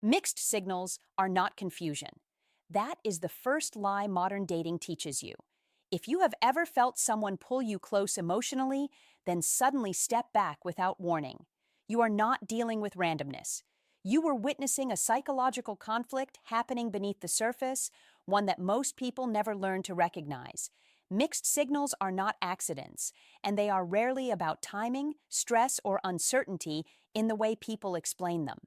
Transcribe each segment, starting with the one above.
Mixed signals are not confusion. That is the first lie modern dating teaches you. If you have ever felt someone pull you close emotionally, then suddenly step back without warning. You are not dealing with randomness. You were witnessing a psychological conflict happening beneath the surface, one that most people never learn to recognize. Mixed signals are not accidents, and they are rarely about timing, stress, or uncertainty in the way people explain them.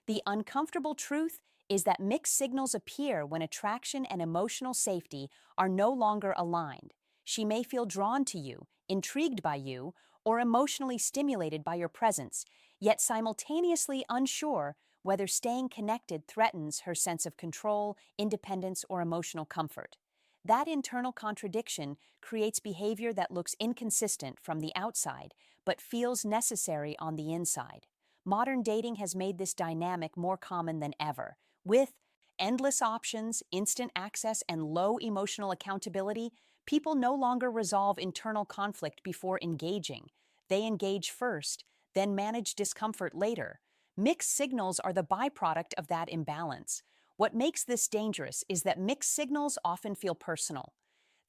The uncomfortable truth is that mixed signals appear when attraction and emotional safety are no longer aligned. She may feel drawn to you, intrigued by you, or emotionally stimulated by your presence, yet simultaneously unsure whether staying connected threatens her sense of control, independence, or emotional comfort. That internal contradiction creates behavior that looks inconsistent from the outside, but feels necessary on the inside. Modern dating has made this dynamic more common than ever. With endless options, instant access, and low emotional accountability, people no longer resolve internal conflict before engaging. They engage first, then manage discomfort later. Mixed signals are the byproduct of that imbalance. What makes this dangerous is that mixed signals often feel personal.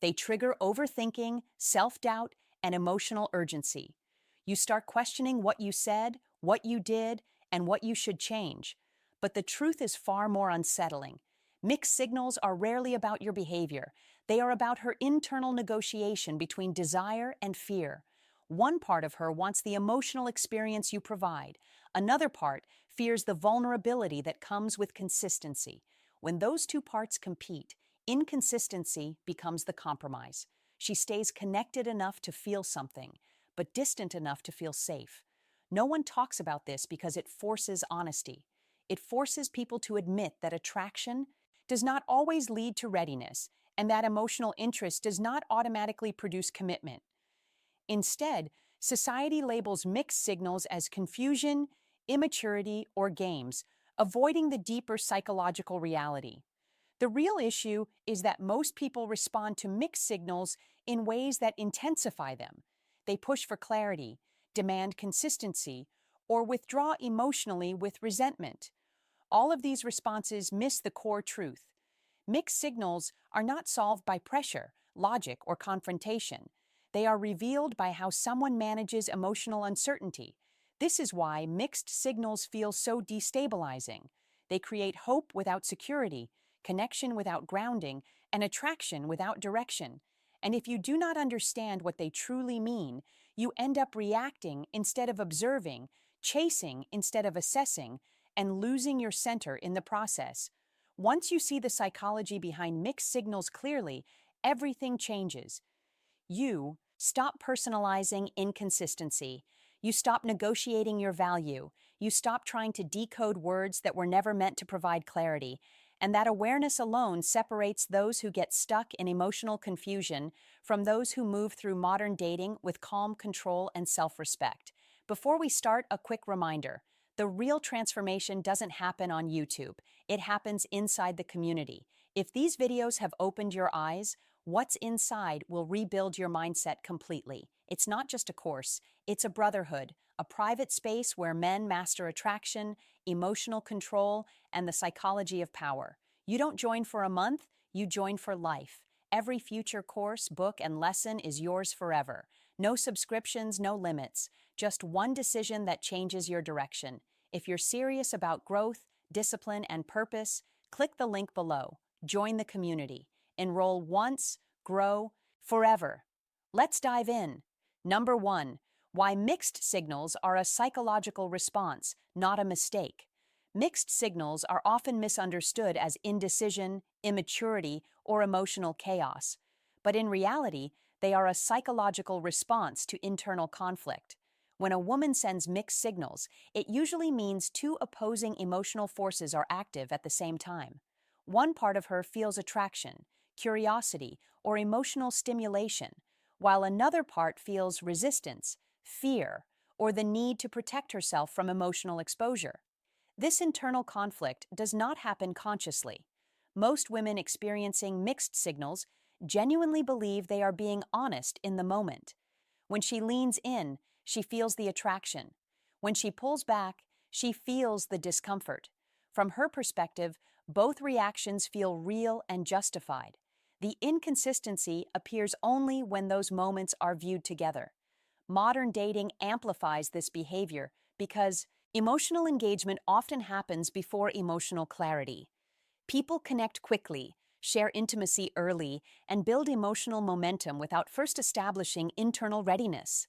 They trigger overthinking, self-doubt, and emotional urgency. You start questioning what you said, what you did, and what you should change. But the truth is far more unsettling. Mixed signals are rarely about your behavior. They are about her internal negotiation between desire and fear. One part of her wants the emotional experience you provide. Another part fears the vulnerability that comes with consistency. When those two parts compete, inconsistency becomes the compromise. She stays connected enough to feel something, but distant enough to feel safe. No one talks about this because it forces honesty. It forces people to admit that attraction does not always lead to readiness, and that emotional interest does not automatically produce commitment. Instead, society labels mixed signals as confusion, immaturity, or games, avoiding the deeper psychological reality. The real issue is that most people respond to mixed signals in ways that intensify them. They push for clarity, demand consistency, or withdraw emotionally with resentment. All of these responses miss the core truth. Mixed signals are not solved by pressure, logic, or confrontation. They are revealed by how someone manages emotional uncertainty. This is why mixed signals feel so destabilizing. They create hope without security, connection without grounding, and attraction without direction. And if you do not understand what they truly mean, you end up reacting instead of observing, chasing instead of assessing, and losing your center in the process. Once you see the psychology behind mixed signals clearly, everything changes. You stop personalizing inconsistency. You stop negotiating your value. You stop trying to decode words that were never meant to provide clarity. And that awareness alone separates those who get stuck in emotional confusion from those who move through modern dating with calm control and self-respect. Before we start, a quick reminder. The real transformation doesn't happen on YouTube. It happens inside the community. If these videos have opened your eyes, what's inside will rebuild your mindset completely. It's not just a course, it's a brotherhood, a private space where men master attraction, emotional control, and the psychology of power. You don't join for a month, you join for life. Every future course, book, and lesson is yours forever. No subscriptions, no limits. Just one decision that changes your direction. If you're serious about growth, discipline, and purpose, click the link below. Join the community. Enroll once, grow forever. Let's dive in. Number 1. Why mixed signals are a psychological response, not a mistake. Mixed signals are often misunderstood as indecision, immaturity, or emotional chaos. But in reality, they are a psychological response to internal conflict. When a woman sends mixed signals, it usually means two opposing emotional forces are active at the same time. One part of her feels attraction, curiosity, or emotional stimulation, while another part feels resistance, fear, or the need to protect herself from emotional exposure. This internal conflict does not happen consciously. Most women experiencing mixed signals genuinely believe they are being honest in the moment. When she leans in, she feels the attraction. When she pulls back, she feels the discomfort. From her perspective, both reactions feel real and justified. The inconsistency appears only when those moments are viewed together. Modern dating amplifies this behavior because emotional engagement often happens before emotional clarity. People connect quickly, share intimacy early, and build emotional momentum without first establishing internal readiness.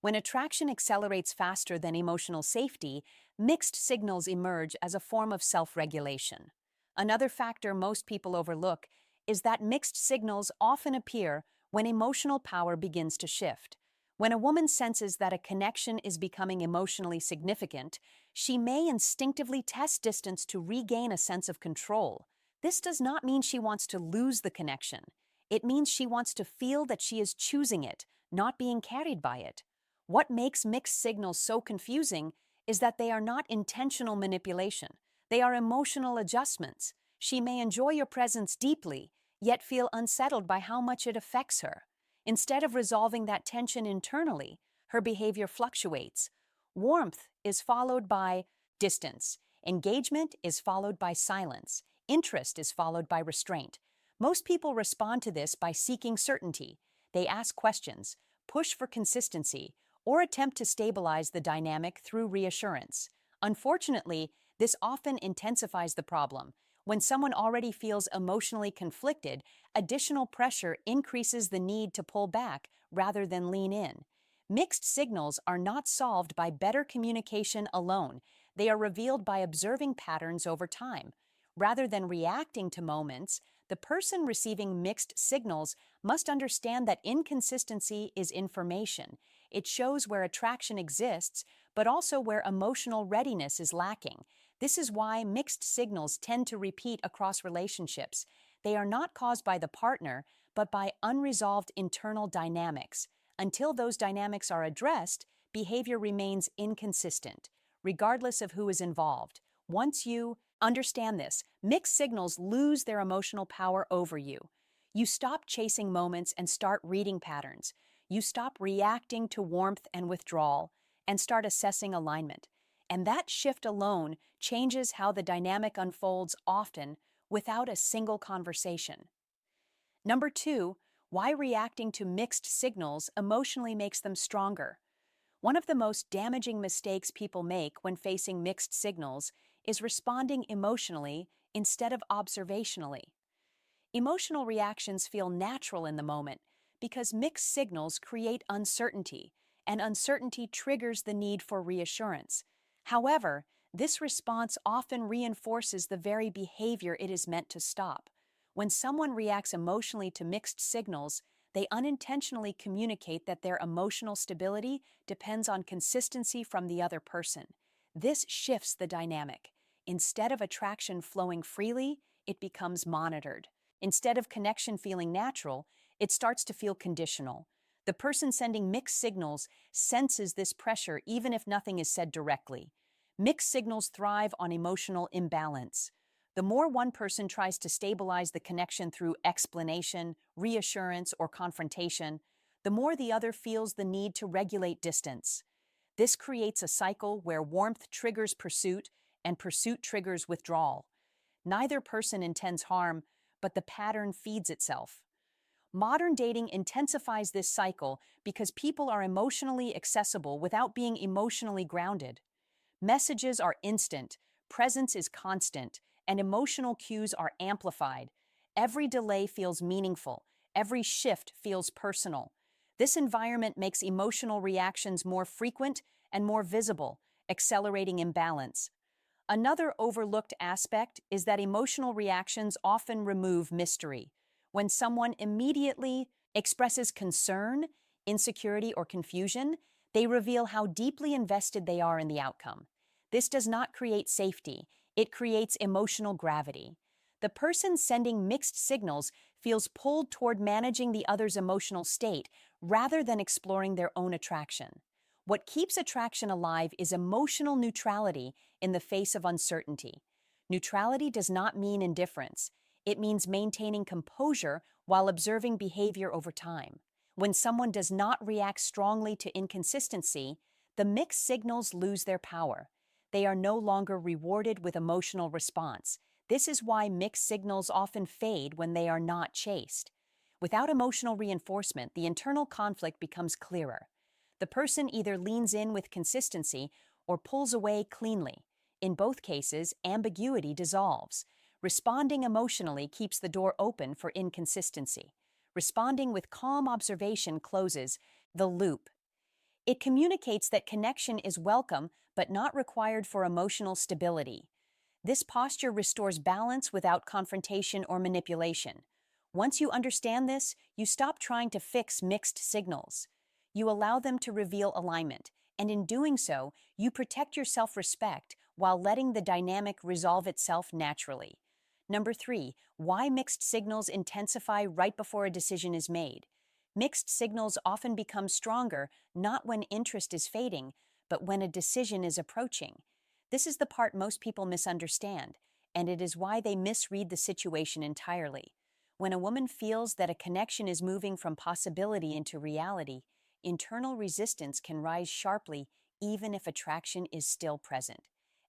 When attraction accelerates faster than emotional safety, mixed signals emerge as a form of self-regulation. Another factor most people overlook is that mixed signals often appear when emotional power begins to shift. When a woman senses that a connection is becoming emotionally significant, she may instinctively test distance to regain a sense of control. This does not mean she wants to lose the connection. It means she wants to feel that she is choosing it, not being carried by it. What makes mixed signals so confusing is that they are not intentional manipulation. They are emotional adjustments. She may enjoy your presence deeply, yet feel unsettled by how much it affects her. Instead of resolving that tension internally, her behavior fluctuates. Warmth is followed by distance. Engagement is followed by silence. Interest is followed by restraint. Most people respond to this by seeking certainty. They ask questions, push for consistency, or attempt to stabilize the dynamic through reassurance. Unfortunately, this often intensifies the problem. When someone already feels emotionally conflicted, additional pressure increases the need to pull back rather than lean in. Mixed signals are not solved by better communication alone. They are revealed by observing patterns over time. Rather than reacting to moments, the person receiving mixed signals must understand that inconsistency is information. It shows where attraction exists, but also where emotional readiness is lacking. This is why mixed signals tend to repeat across relationships. They are not caused by the partner, but by unresolved internal dynamics. Until those dynamics are addressed, behavior remains inconsistent, regardless of who is involved. Once you understand this, mixed signals lose their emotional power over you. You stop chasing moments and start reading patterns. You stop reacting to warmth and withdrawal and start assessing alignment. And that shift alone changes how the dynamic unfolds, often without a single conversation. Number two, why reacting to mixed signals emotionally makes them stronger. One of the most damaging mistakes people make when facing mixed signals is responding emotionally instead of observationally. Emotional reactions feel natural in the moment because mixed signals create uncertainty, and uncertainty triggers the need for reassurance. However, this response often reinforces the very behavior it is meant to stop. When someone reacts emotionally to mixed signals, they unintentionally communicate that their emotional stability depends on consistency from the other person. This shifts the dynamic. Instead of attraction flowing freely, it becomes monitored. Instead of connection feeling natural, it starts to feel conditional. The person sending mixed signals senses this pressure even if nothing is said directly. Mixed signals thrive on emotional imbalance. The more one person tries to stabilize the connection through explanation, reassurance, or confrontation, the more the other feels the need to regulate distance. This creates a cycle where warmth triggers pursuit and pursuit triggers withdrawal. Neither person intends harm, but the pattern feeds itself. Modern dating intensifies this cycle because people are emotionally accessible without being emotionally grounded. Messages are instant, presence is constant, and emotional cues are amplified. Every delay feels meaningful, every shift feels personal. This environment makes emotional reactions more frequent and more visible, accelerating imbalance. Another overlooked aspect is that emotional reactions often remove mystery. When someone immediately expresses concern, insecurity, or confusion, they reveal how deeply invested they are in the outcome. This does not create safety, it creates emotional gravity. The person sending mixed signals feels pulled toward managing the other's emotional state rather than exploring their own attraction. What keeps attraction alive is emotional neutrality in the face of uncertainty. Neutrality does not mean indifference. It means maintaining composure while observing behavior over time. When someone does not react strongly to inconsistency, the mixed signals lose their power. They are no longer rewarded with emotional response. This is why mixed signals often fade when they are not chased. Without emotional reinforcement, the internal conflict becomes clearer. The person either leans in with consistency or pulls away cleanly. In both cases, ambiguity dissolves. Responding emotionally keeps the door open for inconsistency. Responding with calm observation closes the loop. It communicates that connection is welcome but not required for emotional stability. This posture restores balance without confrontation or manipulation. Once you understand this, you stop trying to fix mixed signals. You allow them to reveal alignment, and in doing so, you protect your self-respect while letting the dynamic resolve itself naturally. Number 3, why mixed signals intensify right before a decision is made. Mixed signals often become stronger not when interest is fading, but when a decision is approaching. This is the part most people misunderstand, and it is why they misread the situation entirely. When a woman feels that a connection is moving from possibility into reality, internal resistance can rise sharply even if attraction is still present.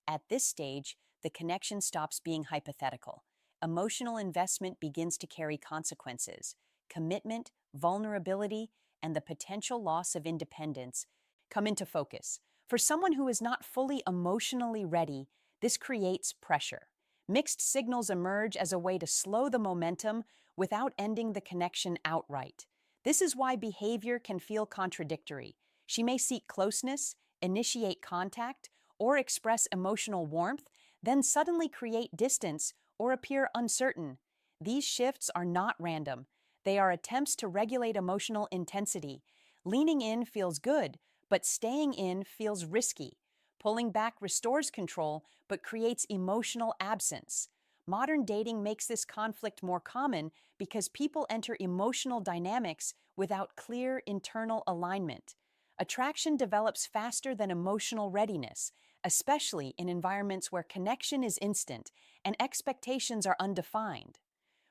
At this stage, the connection stops being hypothetical. Emotional investment begins to carry consequences. Commitment, vulnerability, and the potential loss of independence come into focus. For someone who is not fully emotionally ready, this creates pressure. Mixed signals emerge as a way to slow the momentum without ending the connection outright. This is why behavior can feel contradictory. She may seek closeness, initiate contact, or express emotional warmth, then suddenly create distance or appear uncertain. These shifts are not random. They are attempts to regulate emotional intensity. Leaning in feels good, but staying in feels risky. Pulling back restores control, but creates emotional absence. Modern dating makes this conflict more common because people enter emotional dynamics without clear internal alignment. Attraction develops faster than emotional readiness, especially in environments where connection is instant and expectations are undefined.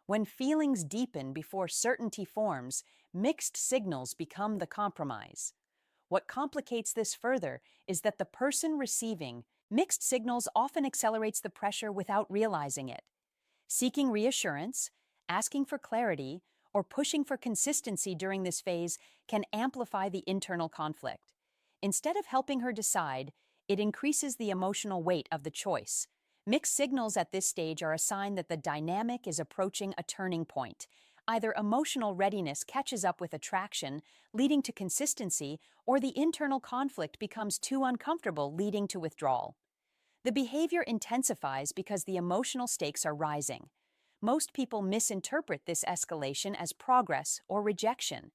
When feelings deepen before certainty forms, mixed signals become the compromise. What complicates this further is that the person receiving mixed signals often accelerates the pressure without realizing it. Seeking reassurance, asking for clarity, or pushing for consistency during this phase can amplify the internal conflict. Instead of helping her decide, it increases the emotional weight of the choice. Mixed signals at this stage are a sign that the dynamic is approaching a turning point. Either emotional readiness catches up with attraction, leading to consistency, or the internal conflict becomes too uncomfortable, leading to withdrawal. The behavior intensifies because the emotional stakes are rising. Most people misinterpret this escalation as progress or rejection.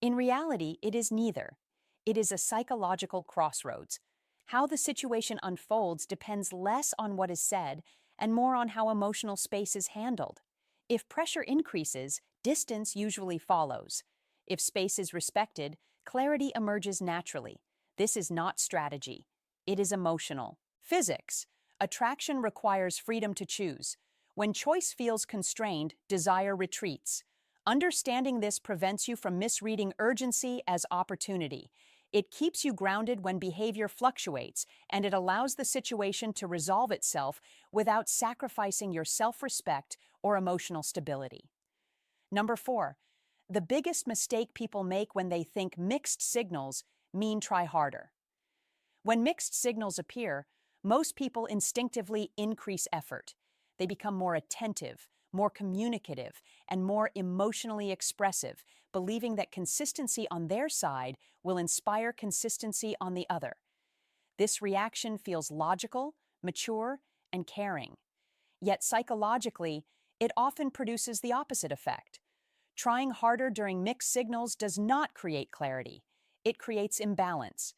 In reality, it is neither. It is a psychological crossroads. How the situation unfolds depends less on what is said and more on how emotional space is handled. If pressure increases, distance usually follows. If space is respected, clarity emerges naturally. This is not strategy. It is emotional. Physics. Attraction requires freedom to choose. When choice feels constrained, desire retreats. Understanding this prevents you from misreading urgency as opportunity. It keeps you grounded when behavior fluctuates, and it allows the situation to resolve itself without sacrificing your self-respect or emotional stability. Number 4, the biggest mistake people make when they think mixed signals mean try harder. When mixed signals appear, most people instinctively increase effort. They become more attentive, more communicative, and more emotionally expressive, believing that consistency on their side will inspire consistency on the other. This reaction feels logical, mature, and caring. Yet psychologically, it often produces the opposite effect. Trying harder during mixed signals does not create clarity. It creates imbalance.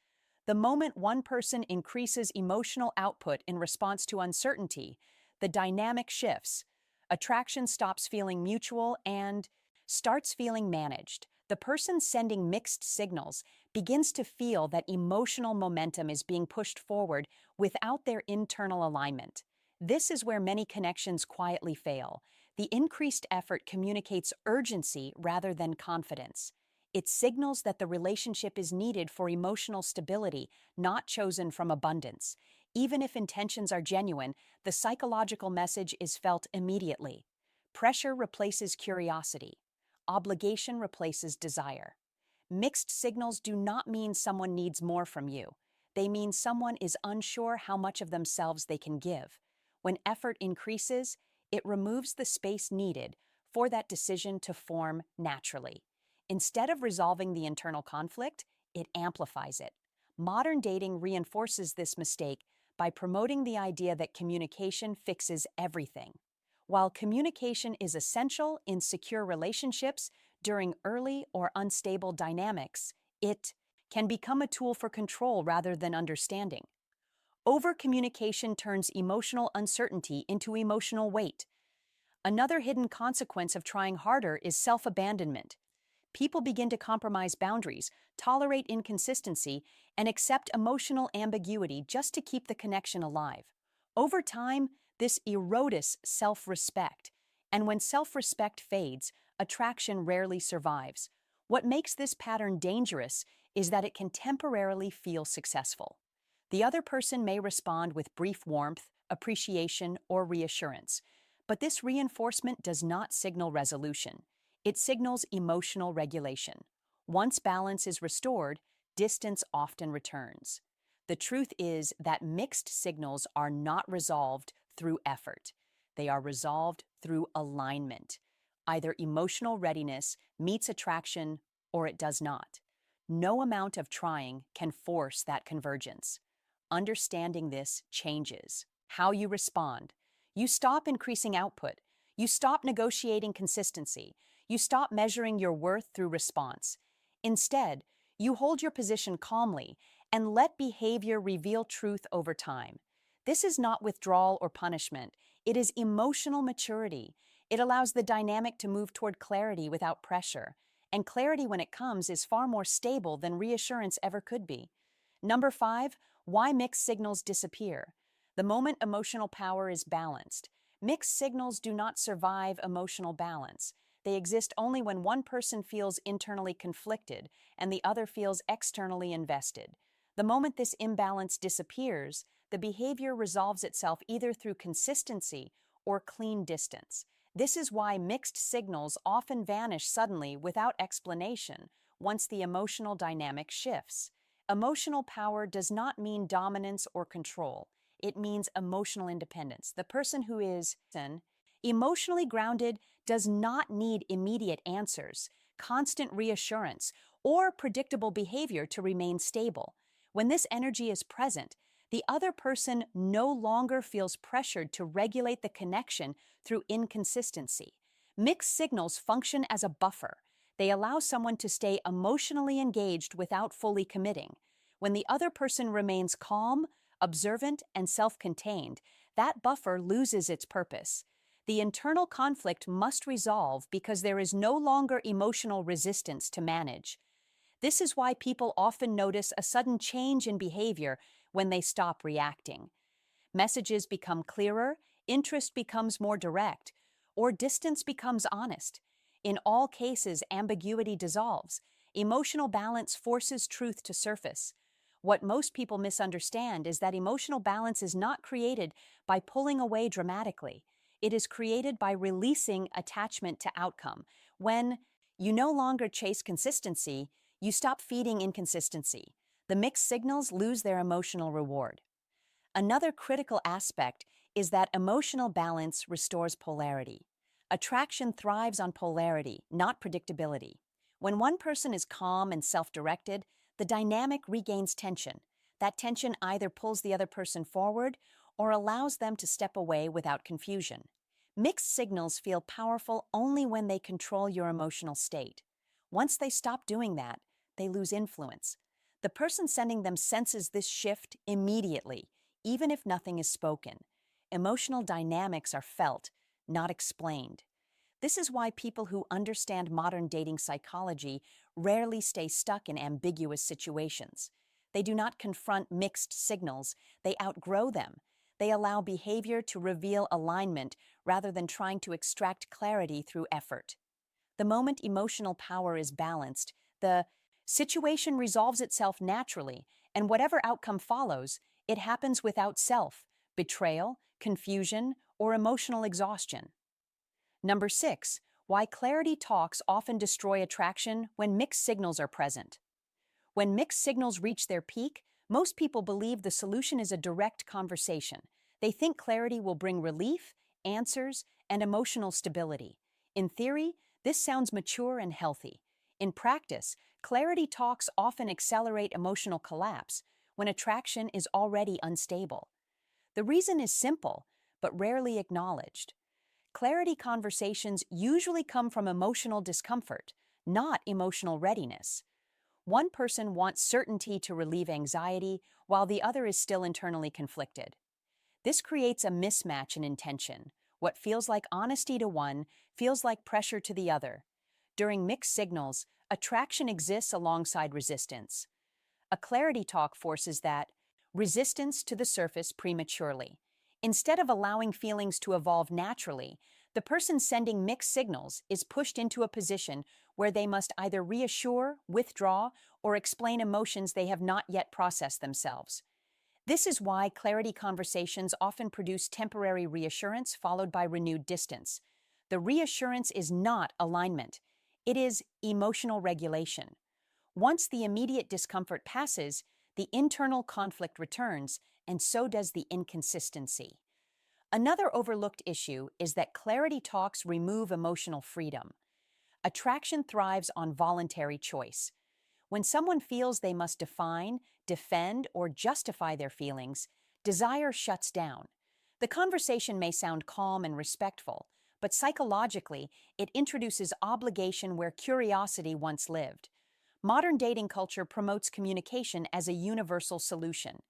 The moment one person increases emotional output in response to uncertainty, the dynamic shifts. Attraction stops feeling mutual and starts feeling managed. The person sending mixed signals begins to feel that emotional momentum is being pushed forward without their internal alignment. This is where many connections quietly fail. The increased effort communicates urgency rather than confidence. It signals that the relationship is needed for emotional stability, not chosen from abundance. Even if intentions are genuine, the psychological message is felt immediately. Pressure replaces curiosity. Obligation replaces desire. Mixed signals do not mean someone needs more from you. They mean someone is unsure how much of themselves they can give. When effort increases, it removes the space needed for that decision to form naturally. Instead of resolving the internal conflict, it amplifies it. Modern dating reinforces this mistake by promoting the idea that communication fixes everything. While communication is essential in secure relationships during early or unstable dynamics, it can become a tool for control rather than understanding. Over-communication turns emotional uncertainty into emotional weight. Another hidden consequence of trying harder is self-abandonment. People begin to compromise boundaries, tolerate inconsistency, and accept emotional ambiguity just to keep the connection alive. Over time, this erodes self-respect, and when self-respect fades, attraction rarely survives. What makes this pattern dangerous is that it can temporarily feel successful. The other person may respond with brief warmth, appreciation, or reassurance, but this reinforcement does not signal resolution. It signals emotional regulation. Once balance is restored, distance often returns. The truth is that mixed signals are not resolved through effort. They are resolved through alignment. Either emotional readiness meets attraction or it does not. No amount of trying can force that convergence. Understanding this changes how you respond. You stop increasing output. You stop negotiating consistency. You stop measuring your worth through response. Instead, you hold your position calmly and let behavior reveal truth over time. This is not withdrawal or punishment. It is emotional maturity. It allows the dynamic to move toward clarity without pressure. And clarity, when it comes, is far more stable than reassurance ever could be. Number 5, why mixed signals disappear. The moment emotional power is balanced. Mixed signals do not survive emotional balance. They exist only when one person feels internally conflicted and the other feels externally invested. The moment this imbalance disappears, the behavior resolves itself either through consistency or clean distance. This is why mixed signals often vanish suddenly without explanation once the emotional dynamic shifts. Emotional power does not mean dominance or control. It means emotional independence. The person who is emotionally grounded does not need immediate answers, constant reassurance, or predictable behavior to remain stable. When this energy is present, the other person no longer feels pressured to regulate the connection through inconsistency. Mixed signals function as a buffer. They allow someone to stay emotionally engaged without fully committing. When the other person remains calm, observant, and self-contained, that buffer loses its purpose. The internal conflict must resolve because there is no longer emotional resistance to manage. This is why people often notice a sudden change in behavior when they stop reacting. Messages become clearer, interest becomes more direct, or distance becomes honest. In all cases, ambiguity dissolves. Emotional balance forces truth to surface. What most people misunderstand is that emotional balance is not created by pulling away dramatically. It is created by releasing attachment to outcome. When you no longer chase consistency, you stop feeding inconsistency. The mixed signals lose their emotional reward. Another critical aspect is that emotional balance restores polarity. Attraction thrives on polarity, not predictability. When one person is calm and self-directed, the dynamic regains tension. That tension either pulls the other person forward or allows them to step away without confusion. Mixed signals feel powerful only when they control your emotional state. Once they stop doing that, they lose influence. The person sending them senses this shift immediately, even if nothing is spoken. Emotional dynamics are felt, not explained. This is why people who understand modern dating psychology rarely stay stuck in ambiguous situations. They do not confront mixed signals, they outgrow them. They allow behavior to reveal alignment rather than trying to extract clarity through effort. The moment emotional power is balanced, the situation resolves itself naturally, and whatever outcome follows, It happens without self, betrayal, confusion, or emotional exhaustion. Number 6, why clarity talks often destroy attraction when mixed signals are present. When mixed signals reach their peak, most people believe the solution is a direct conversation. They think clarity will bring relief, answers, and emotional stability. In theory, this sounds mature and healthy. In practice, clarity talks often accelerate emotional collapse when attraction is already unstable. The reason is simple, but rarely acknowledged. Clarity conversations usually come from emotional discomfort, not emotional readiness. One person wants certainty to relieve anxiety, while the other is still internally conflicted. This creates a mismatch in intention. What feels like honesty to one feels like pressure to the other. During mixed signals, attraction exists alongside resistance. A clarity talk forces that resistance to the surface prematurely. Instead of allowing feelings to evolve naturally, the person sending mixed signals is pushed into a position where they must either reassure, withdraw, or explain emotions they have not yet processed themselves. This is why clarity conversations often produce temporary reassurance followed by renewed distance. The reassurance is not alignment, it is emotional regulation. Once the immediate discomfort passes, the internal conflict returns, and so does the inconsistency. Another overlooked issue is that clarity talks remove emotional freedom. Attraction thrives on voluntary choice. When someone feels they must define, defend, or justify their feelings, desire shuts down. The conversation may sound calm and respectful, but psychologically, it introduces obligation where curiosity once lived. Modern dating culture promotes communication as a universal solution.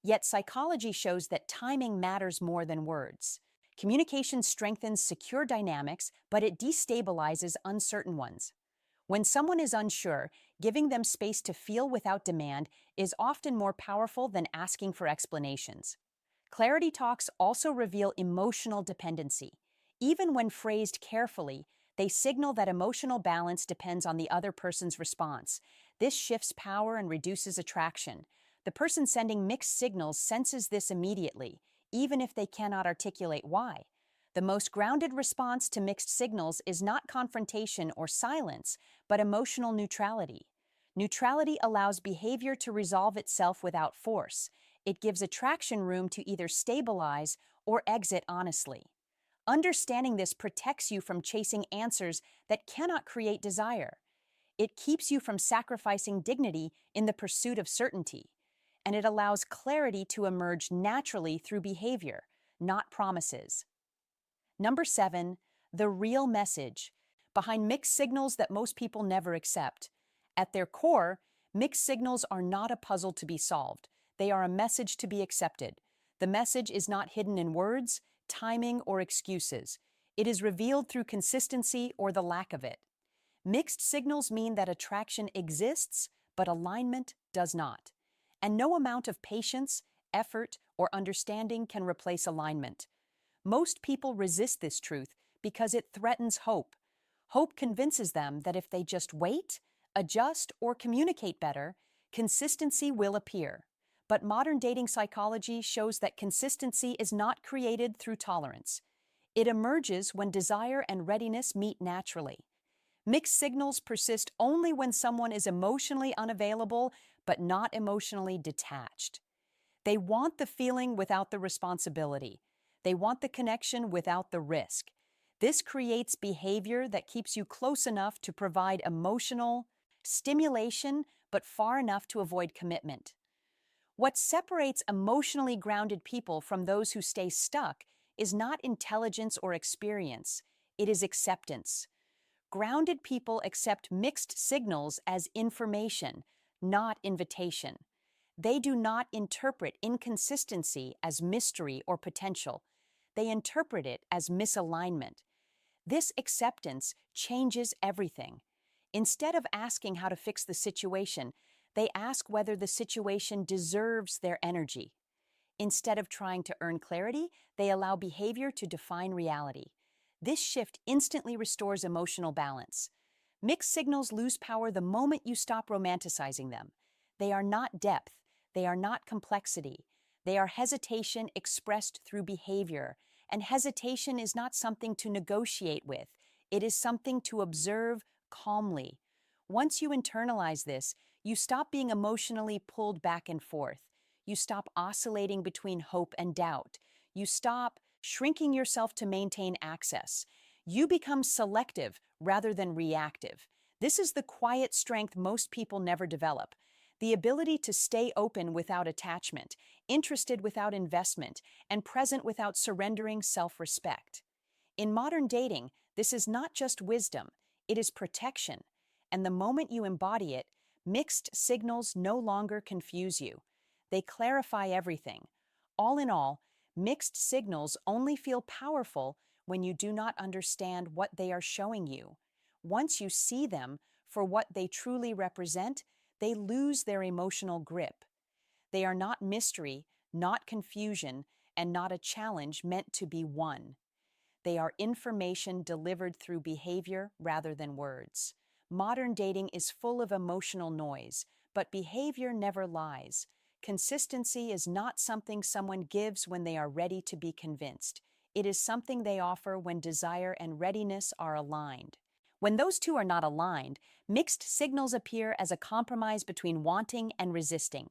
Yet psychology shows that timing matters more than words. Communication strengthens secure dynamics, but it destabilizes uncertain ones. When someone is unsure, giving them space to feel without demand is often more powerful than asking for explanations. Clarity talks also reveal emotional dependency. Even when phrased carefully, they signal that emotional balance depends on the other person's response. This shifts power and reduces attraction. The person sending mixed signals senses this immediately, even if they cannot articulate why. The most grounded response to mixed signals is not confrontation or silence, but emotional neutrality. Neutrality allows behavior to resolve itself without force. It gives attraction room to either stabilize or exit honestly. Understanding this protects you from chasing answers that cannot create desire. It keeps you from sacrificing dignity in the pursuit of certainty. And it allows clarity to emerge naturally through behavior, not promises. Number 7, the real message. Behind mixed signals that most people never accept. At their core, mixed signals are not a puzzle to be solved. They are a message to be accepted. The message is not hidden in words, timing, or excuses. It is revealed through consistency or the lack of it. Mixed signals mean that attraction exists, but alignment does not. And no amount of patience, effort, or understanding can replace alignment. Most people resist this truth because it threatens hope. Hope convinces them that if they just wait, adjust, or communicate better, consistency will appear. But modern dating psychology shows that consistency is not created through tolerance. It emerges when desire and readiness meet naturally. Mixed signals persist only when someone is emotionally unavailable but not emotionally detached. They want the feeling without the responsibility. They want the connection without the risk. This creates behavior that keeps you close enough to provide emotional stimulation but far enough to avoid commitment. What separates emotionally grounded people from those who stay stuck is not intelligence or experience, it is acceptance. Grounded people accept mixed signals as information, not invitation. They do not interpret inconsistency as mystery or potential. They interpret it as misalignment. This acceptance changes everything. Instead of asking how to fix the situation, they ask whether the situation deserves their energy. Instead of trying to earn clarity, they allow behavior to define reality. This shift instantly restores emotional balance. Mixed signals lose power the moment you stop romanticizing them. They are not depth. They are not complexity. They are hesitation expressed through behavior, and hesitation is not something to negotiate with. It is something to observe calmly. Once you internalize this, you stop being emotionally pulled back and forth. You stop oscillating between hope and doubt. You stop shrinking yourself to maintain access. You become selective rather than reactive. This is the quiet strength most people never develop. The ability to stay open without attachment, interested without investment, and present without surrendering self-respect. In modern dating, this is not just wisdom, it is protection. And the moment you embody it, mixed signals no longer confuse you. They clarify everything. All in all, mixed signals only feel powerful when you do not understand what they are showing you. Once you see them for what they truly represent, they lose their emotional grip. They are not mystery, not confusion, and not a challenge meant to be won. They are information delivered through behavior rather than words. Modern dating is full of emotional noise, but behavior never lies. Consistency is not something someone gives when they are ready to be convinced. It is something they offer when desire and readiness are aligned. When those two are not aligned, mixed signals appear as a compromise between wanting and resisting.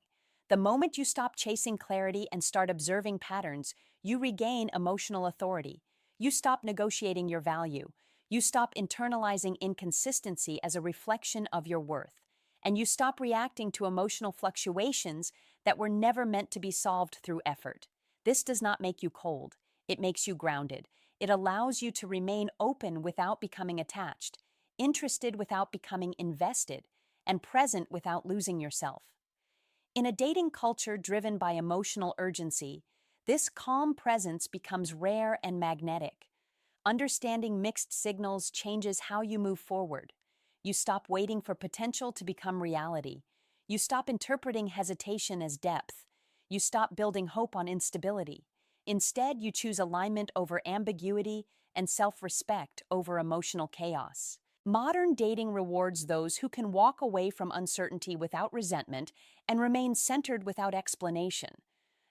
The moment you stop chasing clarity and start observing patterns, you regain emotional authority. You stop negotiating your value. You stop internalizing inconsistency as a reflection of your worth. And you stop reacting to emotional fluctuations that were never meant to be solved through effort. This does not make you cold. It makes you grounded. It allows you to remain open without becoming attached, interested without becoming invested, and present without losing yourself. In a dating culture driven by emotional urgency, this calm presence becomes rare and magnetic. Understanding mixed signals changes how you move forward. You stop waiting for potential to become reality. You stop interpreting hesitation as depth. You stop building hope on instability. Instead, you choose alignment over ambiguity and self-respect over emotional chaos. Modern dating rewards those who can walk away from uncertainty without resentment and remain centered without explanation.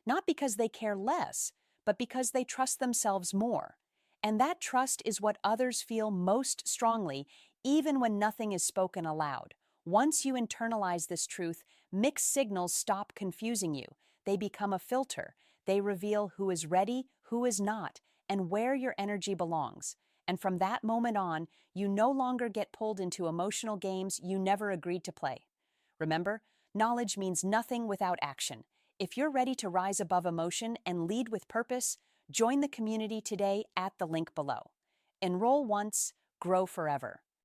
Not because they care less, but because they trust themselves more. And that trust is what others feel most strongly, even when nothing is spoken aloud. Once you internalize this truth, mixed signals stop confusing you. They become a filter. They reveal who is ready, who is not, and where your energy belongs. And from that moment on, you no longer get pulled into emotional games you never agreed to play. Remember, knowledge means nothing without action. If you're ready to rise above emotion and lead with purpose, join the community today at the link below. Enroll once, grow forever.